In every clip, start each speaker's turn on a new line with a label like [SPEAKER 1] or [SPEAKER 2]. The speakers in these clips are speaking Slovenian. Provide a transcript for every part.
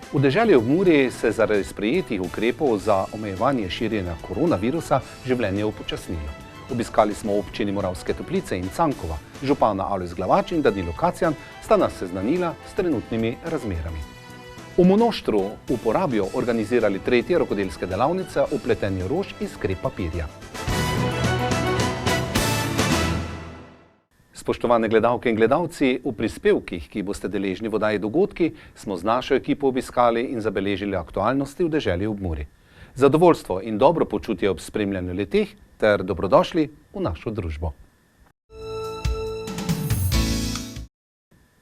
[SPEAKER 1] V deželi ob Muri se zaradi sprejetih ukrepov za omejevanje širjenja koronavirusa življenje upočasnilo. Obiskali smo občini Moravske Toplice in Cankova. Župana Alojz Glavač in Danilo Kacjan sta nas seznanila s trenutnimi razmerami. V Monoštru uporabijo organizirali tretje rokodelske delavnice o pletenju rož iz krep papirja. Spoštovane gledalke in gledalci, v prispevkih, ki boste deležni v oddaji Dogodki, smo z našo ekipo obiskali in zabeležili aktualnosti v deželi ob Muri. Zadovoljstvo in dobro počutje ob spremljanju leteh ter dobrodošli v našo družbo.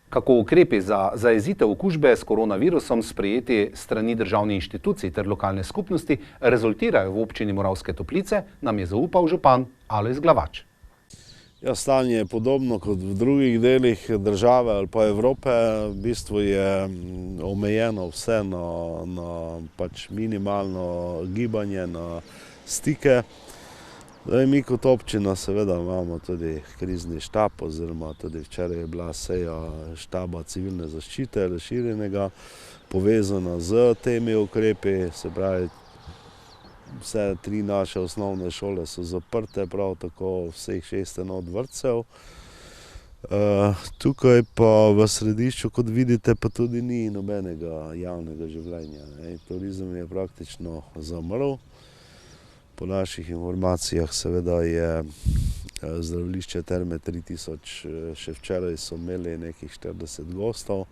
[SPEAKER 1] Kako ukrepi za zajezitev okužbe s koronavirusom sprejeti strani državnih inštitucij ter lokalne skupnosti rezultirajo v občini Moravske Toplice, nam je zaupal župan Alojz Glavač.
[SPEAKER 2] Ja, stanje je podobno kot v drugih delih države ali pa Evrope. V bistvu je omejeno vse na minimalno gibanje, na stike. Mi kot občina seveda imamo tudi krizni štab, oziroma tudi včeraj je bila seja štaba civilne zaščite razširjenega, povezana z temi ukrepi, se pravi, vse tri naše osnovne šole so zaprte, prav tako vseh 6 enot vrtcev. Tukaj pa v središču, kot vidite, pa tudi ni nobenega javnega življenja. Turizem je praktično zamrl. Po naših informacijah seveda je zdravilišče Terme 3000, še včeraj so imeli nekih 40 gostov,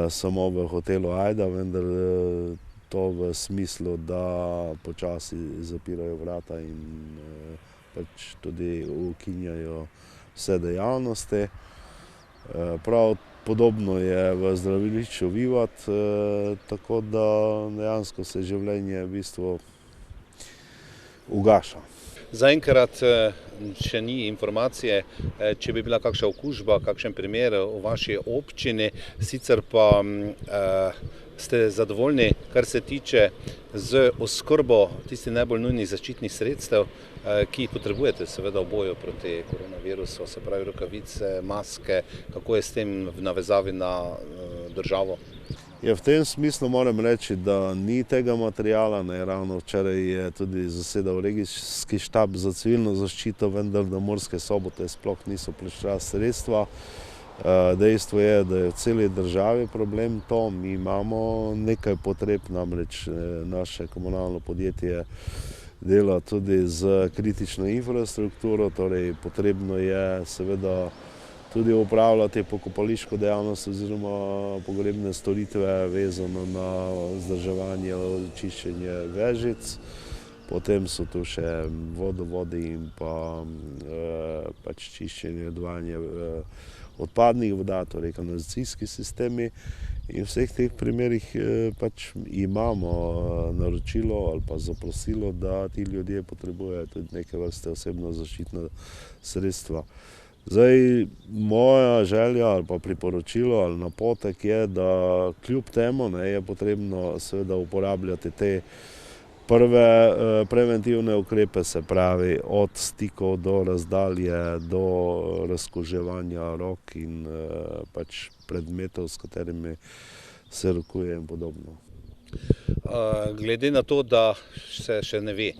[SPEAKER 2] samo v hotelu Ajda, vendar to v smislu, da počasi zapirajo vrata in tudi ukinjajo vse dejavnosti. Prav podobno je v zdravilišču Vivat, tako da dejansko se življenje v bistvu ugaša.
[SPEAKER 1] Zaenkrat še ni informacije, če bi bila kakšna okužba, kakšen primer v vaši občini, sicer pa ste zadovoljni, kar se tiče z oskrbo tistih najbolj nujnih zaščitnih sredstev, ki jih potrebujete seveda v boju proti koronavirusu, se pravi rokavice, maske, kako je s tem v navezavi na državo?
[SPEAKER 2] V tem smislu moram reči, da ni tega materiala. Ravno včeraj je tudi zasedal regijski štab za civilno zaščito, vendar na Murske Sobote sploh niso prišla sredstva. Dejstvo je, da je v celi državi problem to. Mi imamo nekaj potreb, namreč naše komunalno podjetje dela tudi z kritično infrastrukturo, torej potrebno je seveda tudi upravljati pokopališko dejavnost oziroma pogrebne storitve vezano na vzdrževanje, čiščenje vežic. Potem so tu še vodovodi in pa čiščenje, dovajanje odpadnih voda, torej kanalizacijski sistemi. In v vseh teh primerih imamo naročilo ali pa zaprosilo, da ti ljudje potrebujejo tudi neke vrste osebno zaščitna sredstva. Zdaj, moja želja ali pa priporočilo ali napotek je, da kljub temu je potrebno seveda uporabljati te prve preventivne ukrepe, se pravi od stikov do razdalje, do razkuževanja rok in predmetov, s katerimi se rokuje in podobno.
[SPEAKER 1] Glede na to, da se še ne ve,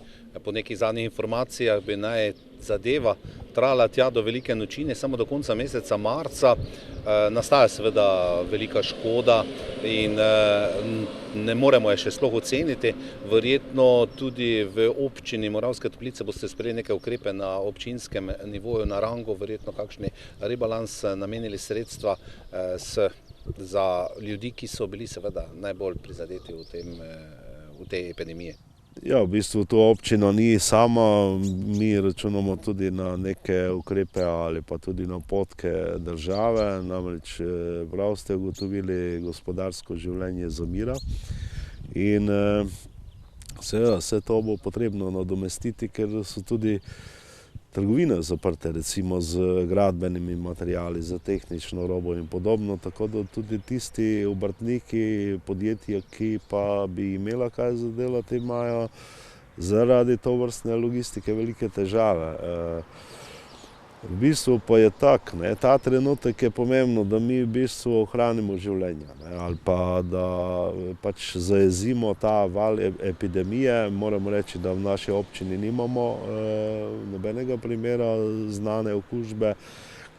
[SPEAKER 1] po nekih zadnjih informacijah bi naj zadeva trajala tja do velike nočine, samo do konca meseca marca, nastaja seveda velika škoda in ne moremo je še sploh oceniti. Verjetno tudi v občini Moravske Toplice boste sprejeli neke ukrepe na občinskem nivoju, na rangu, verjetno kakšni rebalans, namenili sredstva za ljudi, ki so bili seveda najbolj prizadeti v tej epidemiji.
[SPEAKER 2] Ja, v bistvu to občina ni sama, mi računamo tudi na neke ukrepe ali pa tudi napotke države, namreč prav ste ugotovili, gospodarsko življenje zamira in seveda vse to bo potrebno nadomestiti, ker so tudi trgovine zaprte, recimo z gradbenimi materiali, za tehnično robo in podobno, tako da tudi tisti obrtniki, podjetja, ki pa bi imela kaj za delati, imajo zaradi tovrstne logistike velike težave. V bistvu pa je tako, ta trenutek je pomembno, da mi v bistvu ohranimo življenja, ali pa da pač zajezimo ta val epidemije. Moramo reči, da v naši občini nimamo nobenega primera znane okužbe.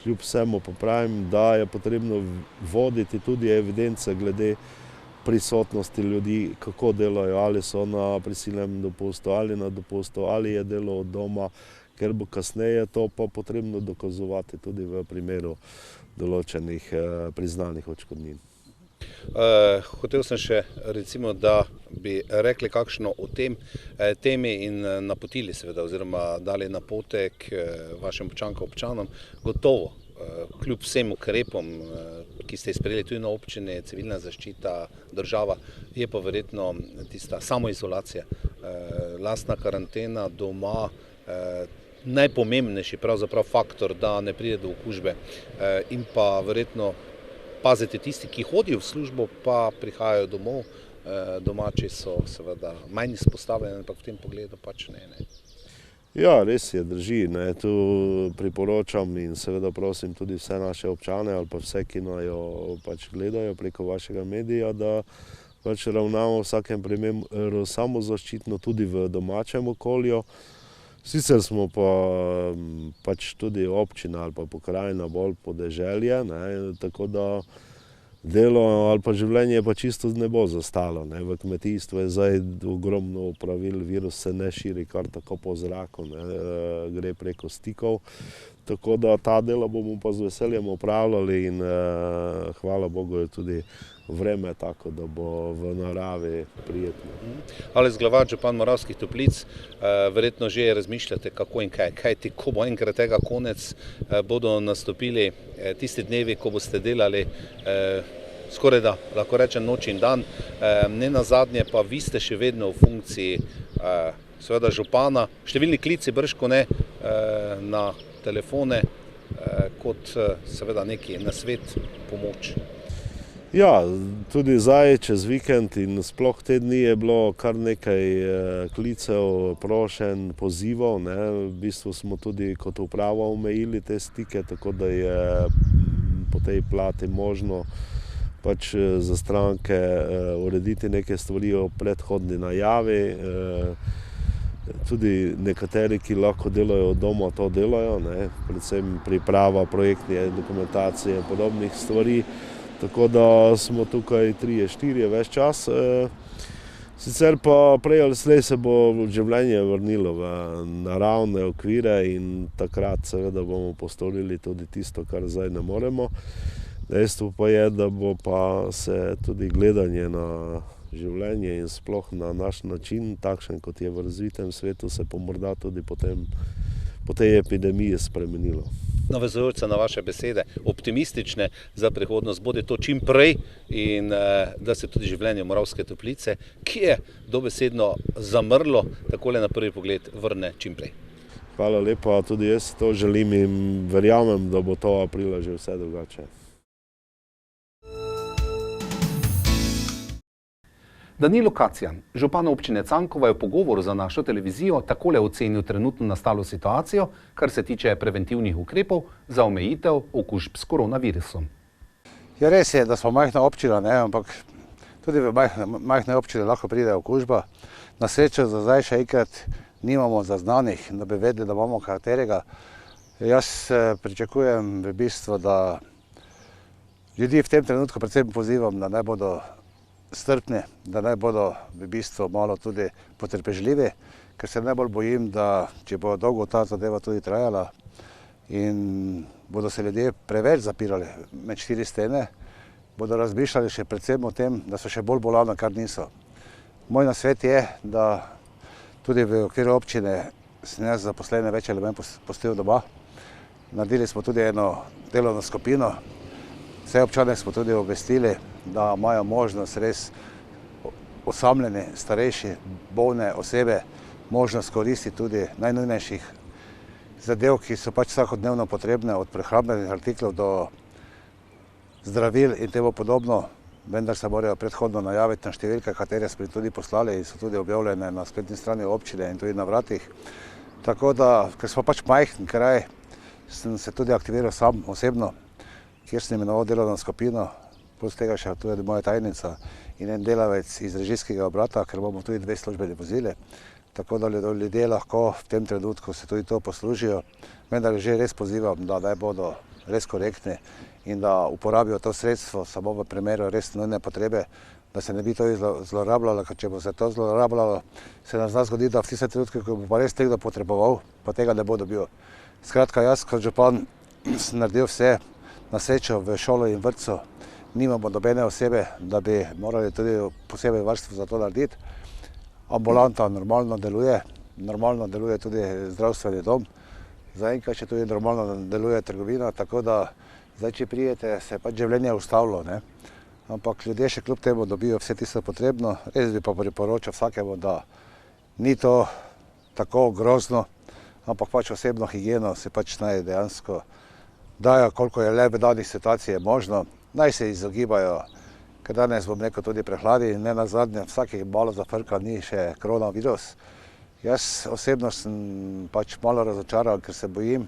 [SPEAKER 2] Kljub vsemu pa pravim, da je potrebno voditi tudi evidence glede prisotnosti ljudi, kako delajo, ali so na prisilnem dopustu, ali na dopustu, ali je delo od doma, ker bo kasneje to pa potrebno dokazovati tudi v primeru določenih priznanih odškodnin.
[SPEAKER 1] Hotel sem še, recimo, da bi rekli kakšno o temi in napotili seveda, oziroma dali napotek vašim občanom. Gotovo, kljub vsem ukrepom, ki ste sprejeli tudi na občini, civilna zaščita, država, je pa verjetno tista samoizolacija, lastna karantena doma, najpomembnejši pravzaprav faktor, da ne pride do okužbe, in pa verjetno paziti tisti, ki hodijo v službo, pa prihajajo domov. Domači so seveda manj izpostavljeni, ampak v tem pogledu pač ne.
[SPEAKER 2] Ja, res je, drži. Tu priporočam in seveda prosim tudi vse naše občane ali pa vse, ki najo pač gledajo preko vašega medija, da pač ravnamo v vsakem primeru samozaščitno tudi v domačem okolju. Sicer smo pa pač tudi občina ali pa pokrajina bolj podeželje, tako da delo ali pa življenje pa čisto ne bo zastalo. V kmetijstvu je zdaj ogromno pravil, virus se ne širi kar tako po zraku, gre preko stikov. Tako da ta dela bomo pa z veseljem opravljali in hvala Bogu je tudi vreme tako, da bo v naravi prijetno.
[SPEAKER 1] Aleš Glavač, župan Moravskih Toplic, verjetno že razmišljate kako in kaj, kajti ko bo enkrat tega konec, bodo nastopili tisti dnevi, ko boste delali skoraj da, lahko rečem, noč in dan. Ne nazadnje pa vi ste še vedno v funkciji seveda župana, številni klici bržkone na telefone kot seveda neki nasvet, pomoč.
[SPEAKER 2] Ja, tudi zdaj čez vikend in sploh te dni je bilo kar nekaj klicev, prošenj, pozivov. V bistvu smo tudi kot uprava omejili te stike, tako da je po tej plati možno pač za stranke urediti neke stvari o predhodni najavi. Tudi nekateri, ki lahko delajo od doma, to delajo, predvsem priprava projektne dokumentacije in podobnih stvari. Tako da smo tukaj 3-4 ves čas. Sicer pa prej ali slej se bo življenje vrnilo v naravne okvire in takrat seveda bomo postorili tudi tisto, kar zdaj ne moremo. Dejstvo pa je, da bo pa se tudi gledanje na življenje in sploh na naš način, takšen kot je v razvitem svetu, se pa morda tudi po tej epidemiji spremenilo.
[SPEAKER 1] Navezujoč se na vaše besede, optimistične za prihodnost, bude to čim prej in da se tudi življenje Moravske Toplice, ki je dobesedno zamrlo, takole na prvi pogled vrne čim prej.
[SPEAKER 2] Hvala lepa, tudi jaz to želim in verjamem, da bo to aprila že vse drugače.
[SPEAKER 1] Danilo Kacjan, župan občine Cankova, je v pogovoru za našo televizijo takole ocenil trenutno nastalo situacijo, kar se tiče preventivnih ukrepov za omejitev okužb s koronavirusom.
[SPEAKER 3] Ja, res je, da smo majhna občina, ampak tudi v majhne občine lahko pride okužba. Na srečo za zdaj še enkrat nimamo zaznanih, da bi vedeli, da imamo katerega. Jaz pričakujem v bistvu, da ljudi v tem trenutku predvsem pozivam, da ne bodo strpni, da naj bodo v bistvu malo tudi potrpežljivi, ker se najbolj bojim, da če bo dolgo ta zadeva tudi trajala in bodo se ljudje preveč zapirali med 4 stene, bodo razmišljali še predvsem o tem, da so še bolj bolani, kar niso. Moj nasvet je, da tudi v okviru občine sem jaz zaposlene več ali manj pustil doma. Naredili smo tudi eno delovno skupino. Vse občane smo tudi obvestili, da imajo možnost res osamljeni, starejši, bolne osebe, možnost koristiti tudi najnujnejših zadev, ki so pač vsakodnevno potrebne, od prehrambnih artiklov do zdravil in temu podobno, vendar se morajo predhodno najaviti na številke, katere smo tudi poslali in so tudi objavljene na spletni strani občine in tudi na vratih. Tako da, ker smo pač majhen kraj, sem se tudi aktiviral sam osebno, kjer sem imenoval delovno skupino, plus tega še tudi moja tajnica in en delavec iz režijskega obrata, ker imamo tudi 2 službeni vozili, tako da ljudje lahko v tem trenutku se tudi to poslužijo. Vendar že res pozivam, da naj bodo res korektni in da uporabijo to sredstvo samo v primeru res nujne potrebe, da se ne bi to zlorabljalo, ker če bo se to zlorabljalo, se nam zna zgoditi, da v tiste trenutke, ko bo pa res nekdo potreboval, pa tega ne bo dobil. Skratka, jaz kot župan sem naredil vse, na srečo v šolo in vrtcu nimamo nobene osebe, da bi morali tudi posebej varstvo za to narediti. Ambulanta normalno deluje tudi zdravstveni dom, zaenkrat še tudi normalno deluje trgovina, tako da zdaj, če prijete, se je pač življenje ustavilo, ne. Ampak ljudje še kljub temu dobijo vse tisto potrebno. Res bi pa priporočal vsakemu, da ni to tako grozno, ampak pač osebno higieno se pač naj dejansko dajo, koliko je le v danih situaciji možno. Naj se izogibajo, ker danes bom rekel tudi prehladi in ne nazadnje vsakih malo zafrka ni še koronavirus. Jaz osebno sem pač malo razočaran, ker se bojim.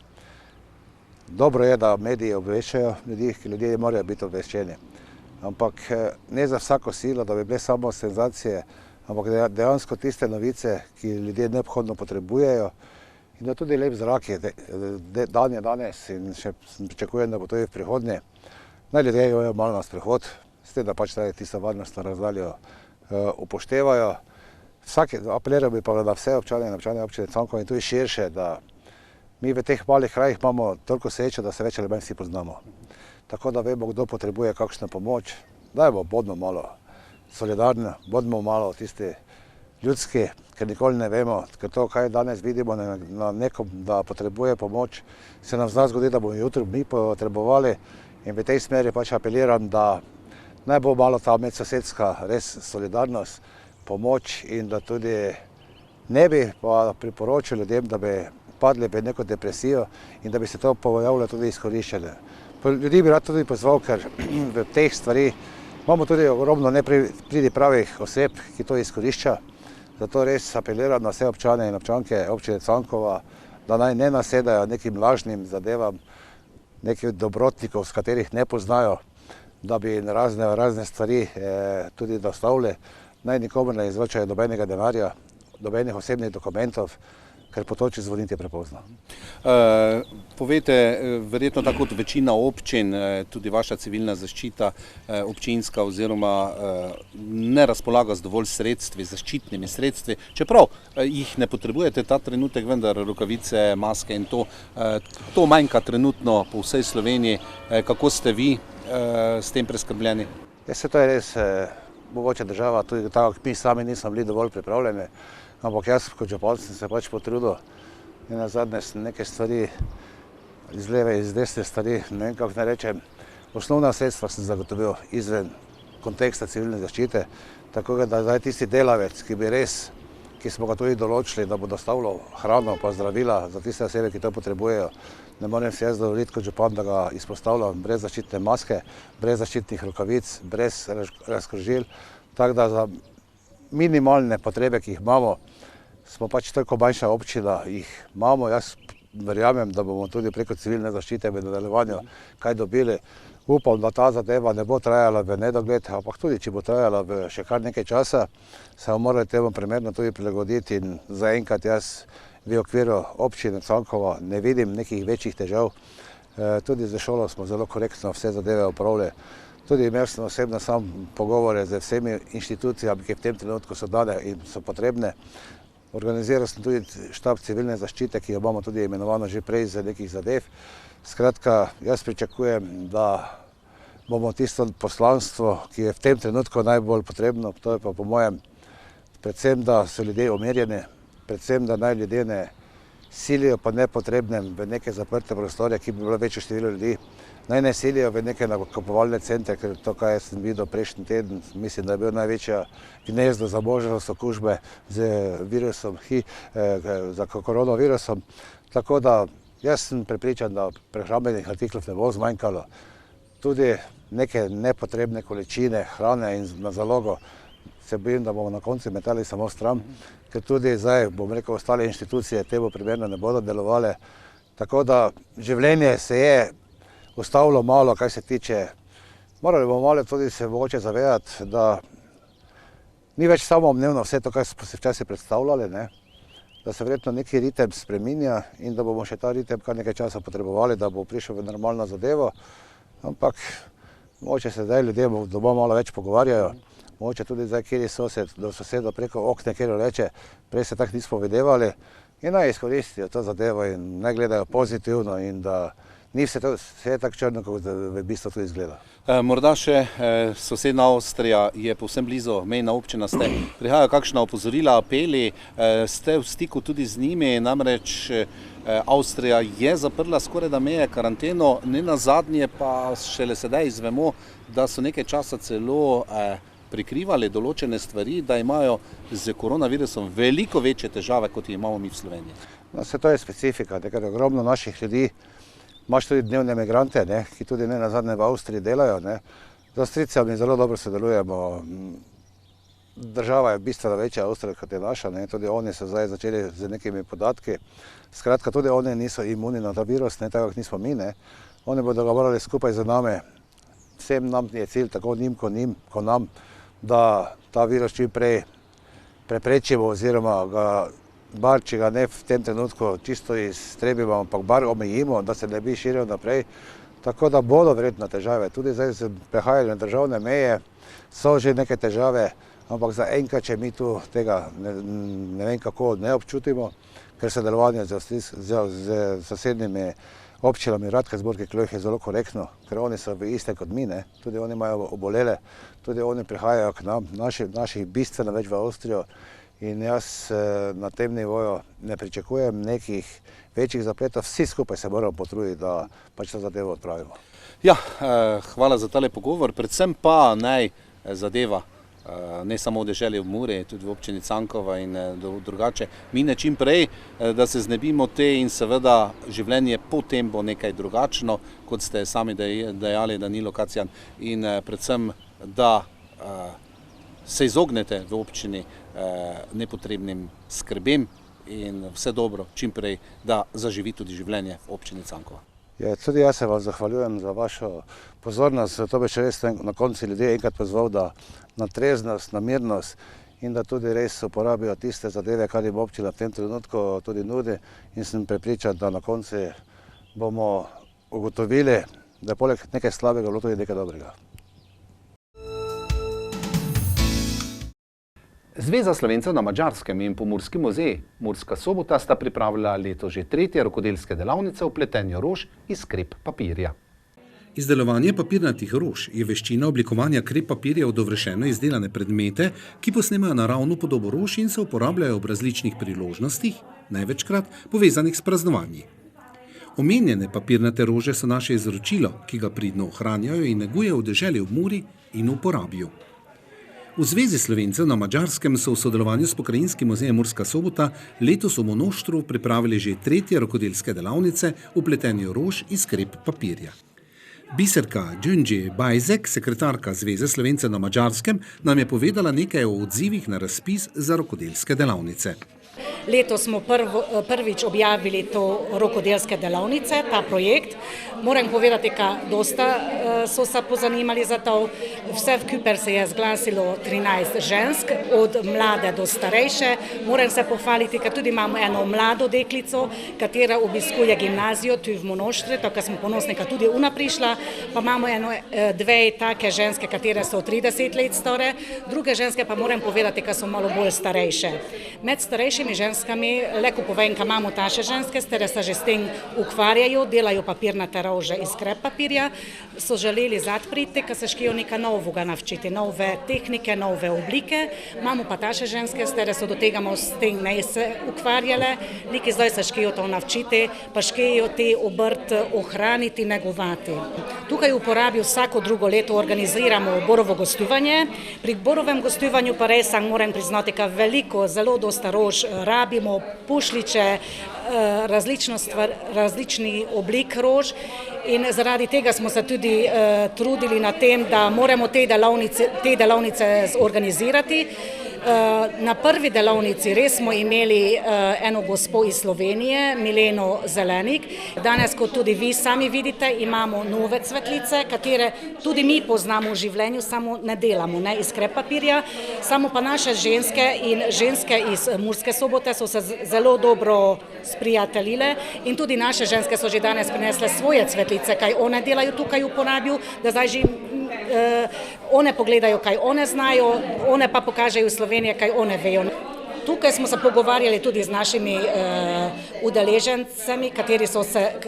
[SPEAKER 3] Dobro je, da mediji obveščajo ljudi, ker ljudje morajo biti obveščeni. Ampak ne za vsako silo, da bi bile samo senzacije, ampak dejansko tiste novice, ki ljudje neobhodno potrebujejo in da tudi lep zrak je dan je danes in še pričakujem, da bo to v prihodnje. Naj ljudje grejo malo na sprehod, s tem, da pač tisto varnostno razdaljo upoštevajo. Apeliral bi pa na vse občane in občane občine Cankovo in tudi širše, da mi v teh malih krajih imamo toliko srečo, da se več ali manj vsi poznamo. Tako da vemo, kdo potrebuje kakšno pomoč. Dajmo, bodimo malo solidarni, bodimo malo tisti ljudski, ker nikoli ne vemo, ker to, kaj danes vidimo na nekom, da potrebuje pomoč, se nam zna zgoditi, da bomo jutri mi potrebovali in v tej smeri pač apeliram, da naj bo malo ta medsosedska res solidarnost, pomoč in da tudi ne bi pa priporočil ljudem, da bi padli v neko depresijo in da bi se to pojavilo tudi izkoriščanje. Ljudi bi rad tudi pozval, ker v teh stvari imamo tudi ogromno nepripravih oseb, ki to izkorišča. Zato res apeliram na vse občane in občanke občine Cankova, da naj ne nasedajo nekim lažnim zadevam, nekih dobrotnikov, s katerih ne poznajo, da bi razne stvari tudi dostavili. Naj nikomu ne izročajo nobenega denarja, nobenih osebnih dokumentov, ker potoči zvoniti je prepozno.
[SPEAKER 1] Povejte, verjetno tako kot večina občin, tudi vaša civilna zaščita občinska oziroma ne razpolaga z dovolj sredstvi, zaščitnimi sredstvi, čeprav jih ne potrebujete ta trenutek, vendar rokavice, maske in to manjka trenutno po vsej Sloveniji. Kako ste vi s tem preskrbljeni?
[SPEAKER 3] To je res, mogoče država, tudi tako, mi sami nismo bili dovolj pripravljeni, ampak jaz kot župan sem se pač potrudil in nazadnje sem neke stvari iz leve, iz desne stvari, ne vem, kako ne rečem, osnovna sredstva sem zagotovil izven konteksta civilne zaščite, tako da zdaj tisti delavec, ki smo ga tudi določili, da bo dostavljal hrano pa zdravila za tiste osebe, ki to potrebujejo, ne morem si jaz dovoliti kot župan, da ga izpostavljam brez zaščitne maske, brez zaščitnih rokavic, brez razkrožil, tako da za minimalne potrebe, ki jih imamo, smo pač toliko manjša občina, jih imamo. Jaz verjamem, da bomo tudi preko civilne zaščite v nadaljevanju kaj dobili. Upam, da ta zadeva ne bo trajala v nedogled, ampak tudi, če bo trajala v še kar nekaj časa, se bomo morali temu primerno tudi prilagoditi in zaenkrat jaz v okviru občine Cankova ne vidim nekih večjih težav. Tudi za šolo smo zelo korektno vse zadeve opravili. Tudi imel sem osebno sam pogovore z vsemi inštitucijami, ki v tem trenutku so dane in so potrebne. Organiziral sem tudi štab civilne zaščite, ki jo imamo tudi imenovano že prej za nekih zadev. Skratka, jaz pričakujem, da bomo tisto poslanstvo, ki je v tem trenutku najbolj potrebno, to je pa po mojem, predvsem, da so ljudje umirjeni, predvsem, da naj ljudje ne silijo po nepotrebnem v neke zaprte prostore, ki bi bilo večje število ljudi. Naj ne silijo v neke nakupovalne centre, ker to, kaj sem videl prejšnji teden, mislim, da je bil največja gnezdo za možnost okužbe z virusom, za koronavirusom. Tako da jaz sem prepričan, da prehrambenih artiklov ne bo zmanjkalo. Tudi neke nepotrebne količine hrane in na zalogo se bojim, da bomo na koncu metali samo stran, ker tudi zdaj, bom rekel, ostale inštitucije temu primerno ne bodo delovale. Tako da življenje se je ustavilo malo, kaj se tiče. Morali bomo malo tudi se mogoče zavedati, da ni več samoumevno vse to, kar smo se včasih predstavljali, ne? Da se verjetno neki ritem spreminja in da bomo še ta ritem kar nekaj časa potrebovali, da bo prišel v normalno zadevo. Ampak mogoče se zdaj ljudje doma malo več pogovarjajo, mogoče tudi zdaj, kjer je sosed, do soseda preko okne, kjer reče, prej se tako nismo videvali, in naj izkoristijo to zadevo in naj gledajo pozitivno in da ni vse tako črno, kot v bistvu to izgleda.
[SPEAKER 4] Morda še sosedna Avstrija je povsem blizu, mejna občina ste. Prihajajo kakšna opozorila, apeli, ste v stiku tudi z njimi, namreč Avstrija je zaprla skoraj da meje, karanteno, ne nazadnje pa šele sedaj izvemo, da so nekaj časa celo prikrivali določene stvari, da imajo z koronavirusom veliko večje težave, kot jih imamo mi v Sloveniji.
[SPEAKER 3] No, to je specifika, ker je ogromno naših ljudi. Imaš tudi dnevne migrante, ne, ki tudi ne nazadnje v Avstriji delajo. Ne. Z Avstrijcami zelo dobro sodelujemo. Država je bistveno večja Avstrija, kot je naša. Ne. Tudi oni so zdaj začeli z nekimi podatki. Skratka, tudi oni niso imuni na ta virus, ne, tako nismo mi. Ne. Oni bodo ga morali skupaj z nami. Vsem nam je cilj, tako njim kot nam, da ta virus čim prej preprečimo oziroma ga bar, če ga ne v tem trenutku čisto iztrebimo, ampak bar omejimo, da se ne bi širil naprej. Tako da bodo verjetno težave. Tudi zdaj z prehajanjem državne meje so že neke težave, ampak zaenkrat, če mi tu tega ne vem kako ne občutimo, ker sodelovanje z sosednjimi občinami Radkersburg je zelo korektno, ker oni so v iste kot mi, ne. Tudi oni imajo obolele, tudi oni prihajajo k nam, naših bistveno več v Avstrijo. In jaz na tem nivoju ne pričakujem nekih večjih zapletov, vsi skupaj se moramo potruditi, da pač to zadevo odpravimo.
[SPEAKER 4] Ja, hvala za tale pogovor, predvsem pa naj zadeva, ne samo v deželi v Muri, tudi v občini Cankova in drugače, mine čim prej, da se znebimo te in seveda življenje potem bo nekaj drugačno, kot ste sami dejali, da ni lokacijan in predvsem, da se izognete v občini nepotrebnim skrbem in vse dobro čim prej, da zaživi tudi življenje v občini Cankova.
[SPEAKER 3] Ja, tudi jaz se vam zahvaljujem za vašo pozornost, to bi še res na koncu ljudi enkrat pozval, da na treznost, na mirnost in da tudi res uporabijo tiste zadeve, kar jim občina v tem trenutku tudi nudi in sem prepričan, da na koncu bomo ugotovili, da poleg nekaj slabega bilo tudi nekaj dobrega.
[SPEAKER 4] Zveza Slovencev na Madžarskem in Pomurski muzej Murska Sobota sta pripravila letos že 3. rokodelske delavnice v pletenju rož iz krep papirja.
[SPEAKER 5] Izdelovanje papirnatih rož je veščina oblikovanja krep papirja v dovršeno izdelane predmete, ki posnemajo naravno podobo rož in se uporabljajo ob različnih priložnostih, največkrat povezanih s praznovanji. Omenjene papirnate rože so naše izročilo, ki ga pridno ohranjajo in negujejo v deželi v Muri in uporabijo. V Zvezi Slovencev na Madžarskem so v sodelovanju s Pokrajinskim muzejem Murska Sobota letos v Monoštru pripravili že 3. rokodelske delavnice v pletenju rož iz krep papirja. Biserka Đunđe Bajzek, sekretarka Zveze Slovencev na Madžarskem, nam je povedala nekaj o odzivih na razpis za rokodelske delavnice.
[SPEAKER 6] Letos smo prvič objavili to rokodelske delavnice, ta projekt. Moram povedati, da dosta so se pozanimali za to. Vse vkuper se je zglasilo 13 žensk, od mlade do starejše. Moram se pohvaliti, ker tudi imamo eno mlado deklico, katera obiskuje gimnazijo tu v Monoštri, tako smo ponosni, ker tudi ona prišla. Pa imamo dve take ženske, katere so 30 let stare, druge ženske pa moram povedati, ker so malo bolj starejše. Med starejšimi ženskami, leko povem, da imamo taše ženske, stere se že s tem ukvarjajo, delajo papirnate rože iz krep papirja, so želeli zadpriti, ker se škijo nekaj novega navčiti, nove tehnike, nove oblike. Imamo pa taše ženske, stere so do tega s tem ne se ukvarjale, neki zdaj se škijo to navčiti, pa škijo te obrt ohraniti, negovati. Tukaj v uporabi vsako drugo leto organiziramo borovo gostovanje. Pri borovem gostovanju pa res moram priznati, da veliko, zelo dosta rož rabimo, pušliče, različni oblik rož in zaradi tega smo se tudi trudili na tem, da moramo te delavnice organizirati. Na prvi delavnici res smo imeli eno gospo iz Slovenije, Mileno Zelenik. Danes, kot tudi vi sami vidite, imamo nove cvetlice, katere tudi mi poznamo v življenju, samo ne delamo, ne iz krepapirja, samo pa naše ženske in ženske iz Murske Sobote so se zelo dobro sprijateljile in tudi naše ženske so že danes prinesle svoje cvetlice, kaj one delajo tukaj v Porabju, da zdaj že one pogledajo, kaj one znajo, one pa pokažejo Slovenije, kaj one vejo. Tukaj smo se pogovarjali tudi z našimi udeležencami,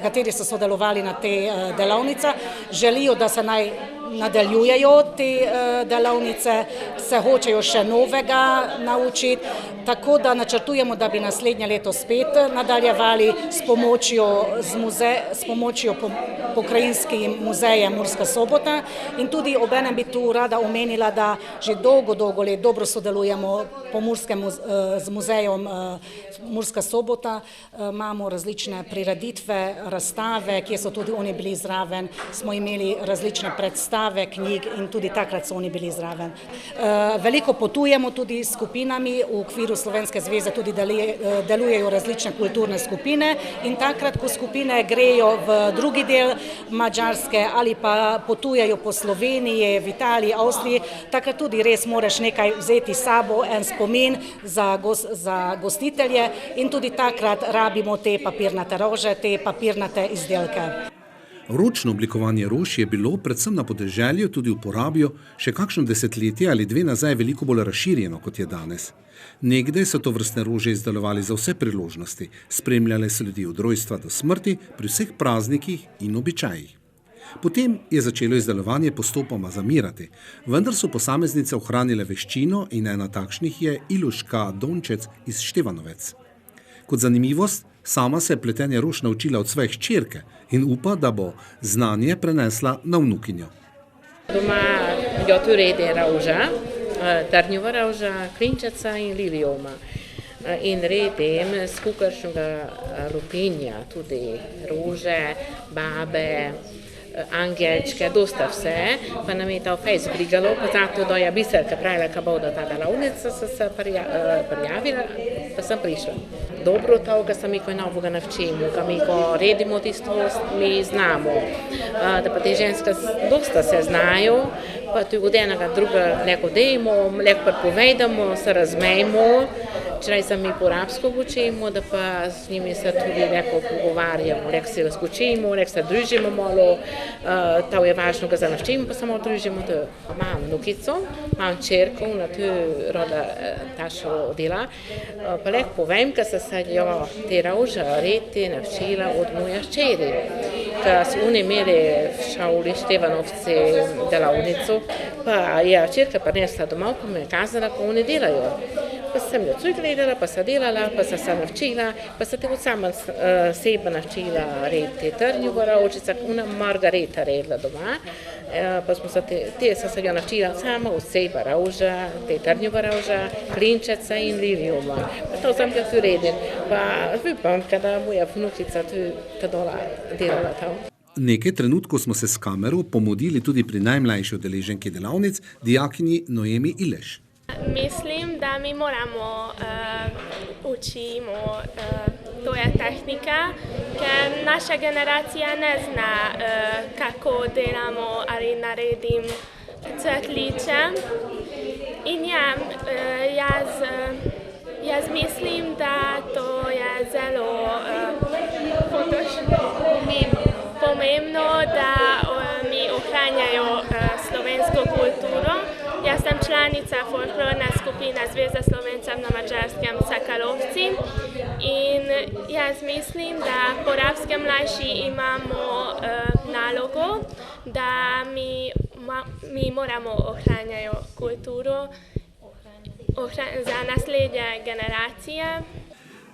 [SPEAKER 6] kateri so sodelovali na tej delavnici. Želijo, da se naj nadaljujejo te delavnice, se hočejo še novega naučiti, tako da načrtujemo, da bi naslednje leto spet nadaljevali s pomočjo Pokrajinskim muzejem Murska Sobota in tudi obenem bi tu rada omenila, da že dolgo let dobro sodelujemo z muzejem Murska Sobota, imamo različne prireditve, razstave, kjer so tudi oni bili zraven, smo imeli različne predstave, knjig in tudi takrat so oni bili zraven. Veliko potujemo tudi s skupinami, v okviru Slovenske zveze tudi delujejo različne kulturne skupine in takrat, ko skupine grejo v drugi del Madžarske ali pa potujejo po Sloveniji, v Italiji, Avstriji, takrat tudi res moraš nekaj vzeti s sabo, en spomin za gostitelje in tudi takrat rabimo te papirnate rože, te papirnate izdelke.
[SPEAKER 5] Ročno oblikovanje rož je bilo predvsem na podeželju tudi v Porabju še kakšno desetletje ali dve nazaj veliko bolj razširjeno, kot je danes. Nekdaj so to vrstne rože izdelovali za vse priložnosti, spremljale so ljudi od rojstva do smrti pri vseh praznikih in običajih. Potem je začelo izdelovanje postopoma zamirati, vendar so posameznice ohranile veščino in ena takšnih je Iluška Dončec iz Števanovec. Kot zanimivost, sama se je pletenje rož naučila od svoje hčerke in upa, da bo znanje prenesla na vnukinjo.
[SPEAKER 7] Doma jo uredi roža, trnjova roža, klinčeca in lilijoma. In redim z kukršnega lupinja, tudi rože, babe, angelčke, dosta vse, pa nam je to fejs brigalo, pa zato, da je Biserka pravila, ka bo da ta delavnica, sem se prijavila, pa sem prišla. Dobro to, ka sam mi kaj novoga navčimo, ka mi ko redimo tisto, mi znamo, da pa te ženske dosta se znajo, pa tudi od enega druga leko dejmo, leko prepovedamo, se razmejmo, čraj se mi porabsko učimo, da pa s njimi se tudi leko pogovarjamo, leko se razkučimo, leko se družimo malo, to je važno, da se navčimo, pa samo družimo to. Imam vnukico, imam čerko, ona tu roda tašo dela, pa leko povem, ka se jo te rože reti navčila od moja hčeri, ka so oni imeli v šoli Števanovci delavnico, pa je čerka prinesla domov, pa me je kazala, ko oni delajo. Pa sem jo tudi gledala, pa sem delala, pa sem se navčila, pa sem te od sama sebe navčila rediti trnjovo rožico, ona Margareta redila doma, pa smo se se jo navčila sama od sebe roža, te trnjovo roža, klinčeca in lilijoma. Pa to sem jo tudi redila, pa vipam, kada moja vnukica tudi delala to.
[SPEAKER 5] Nekaj trenutkov smo se s kamero pomodili tudi pri najmlajši udeleženki delavnic, dijakinji Noemi Ileš.
[SPEAKER 8] Mislim, da mi moramo učimo to je tehnika, ker naša generacija ne zna, kako delamo ali naredim cvetliče. In jaz mislim, da to je zelo pomembno, da mi ohranjajo slovensko kulturo. Jaz sem članica folklorne skupine Zveze Slovencev na Madžarskem Sakalovci in jaz mislim, da porabske mlajši imamo nalogo, da mi moramo ohranjati kulturo za naslednje generacije.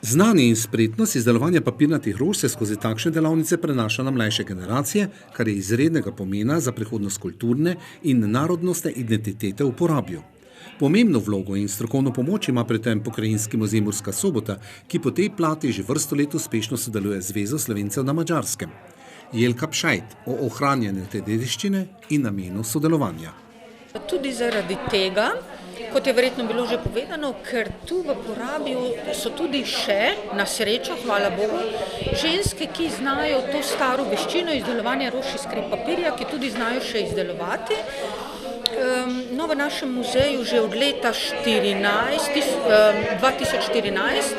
[SPEAKER 5] Znanje in spretnost izdelovanja papirnatih rož se skozi takšne delavnice prenaša na mlajše generacije, kar je izrednega pomena za prihodnost kulturne in narodnostne identitete v Porabju. Pomembno vlogo in strokovno pomoč ima pri tem Pokrajinski muzej Murska Sobota, ki po tej plati že vrsto let uspešno sodeluje z Zvezo Slovencev na Madžarskem. Jelka Pšajt o ohranjanju te dediščine in namenu sodelovanja.
[SPEAKER 9] Tudi zaradi tega, kot je verjetno bilo že povedano, ker tu v Porabju so tudi še, na srečo, hvala Bogu, ženske, ki znajo to staro veščino izdelovanja rož iz krep papirja, ki tudi znajo še izdelovati. No, v našem muzeju že od leta 2014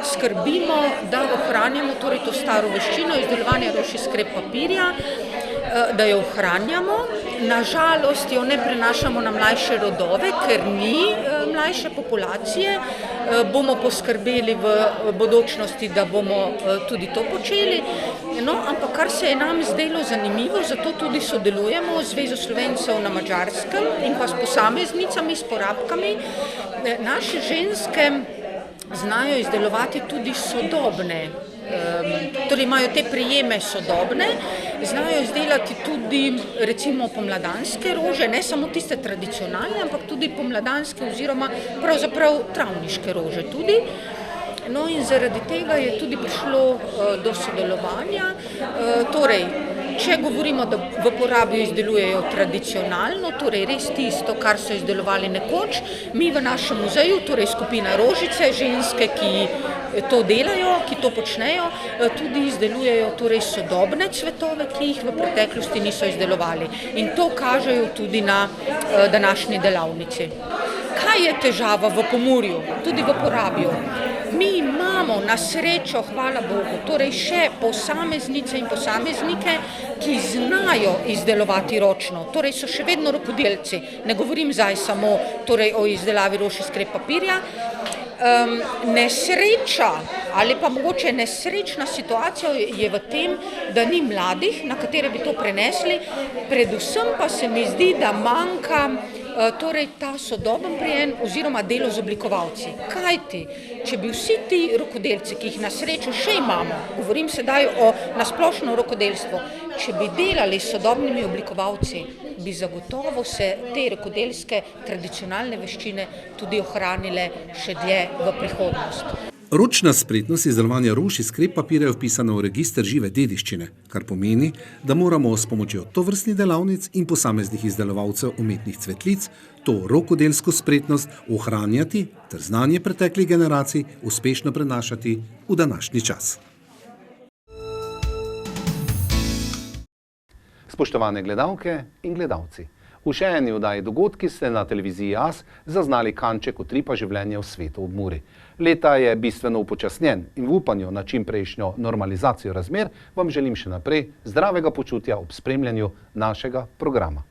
[SPEAKER 9] skrbimo, da ohranjamo torej to staro veščino izdelovanja rož iz krep papirja, da jo ohranjamo. Nažalost jo ne prenašamo na mlajše rodove, ker ni mlajše populacije. Bomo poskrbeli v bodočnosti, da bomo tudi to počeli. No, ampak kar se je nam zdelo zanimivo, zato tudi sodelujemo z Zvezo Slovencev na Madžarskem in pa s posameznicami, s porabkami. Naše ženske znajo izdelovati tudi sodobne, torej imajo te prijeme sodobne, znajo izdelati tudi recimo pomladanske rože, ne samo tiste tradicionalne, ampak tudi pomladanske oziroma pravzaprav travniške rože tudi. No in zaradi tega je tudi prišlo do sodelovanja. Torej, če govorimo, da v Porabju izdelujejo tradicionalno, torej res tisto, kar so izdelovali nekoč, mi v našem muzeju, torej skupina Rožice, ženske, ki to delajo, ki to počnejo, tudi izdelujejo torej sodobne cvetove, ki jih v preteklosti niso izdelovali. In to kažejo tudi na današnji delavnici. Kaj je težava v Pomurju, tudi v Porabju? Mi imamo na srečo, hvala Bogu, torej še posameznice in posameznike, ki znajo izdelovati ročno, torej so še vedno rokodelci, ne govorim zdaj samo torej o izdelavi rož iz krep papirja. Nesreča ali pa mogoče nesrečna situacija je v tem, da ni mladih, na katere bi to prenesli, predvsem pa se mi zdi, da manjka torej ta sodoben prijem oziroma delo z oblikovalci. Kajti, če bi vsi ti rokodelci, ki jih na srečo še imamo, govorim sedaj o nasplošno rokodelstvu, če bi delali s sodobnimi oblikovalci, bi zagotovo se te rokodelske tradicionalne veščine tudi ohranile še dlje v prihodnost.
[SPEAKER 5] Ročna spretnost izdelovanja rož iz krep papirja je vpisana v register žive dediščine, kar pomeni, da moramo s pomočjo tovrstnih delavnic in posameznih izdelovalcev umetnih cvetlic to rokodelsko spretnost ohranjati ter znanje preteklih generacij uspešno prenašati v današnji čas.
[SPEAKER 1] Spoštovane gledalke in gledalci, v še eni oddaji Dogodki ste na televiziji JAS zaznali kanček utripa življenja v svetu ob Muri. Leta je bistveno upočasnjen in v upanju na čimprejšnjo normalizacijo razmer vam želim še naprej zdravega počutja ob spremljanju našega programa.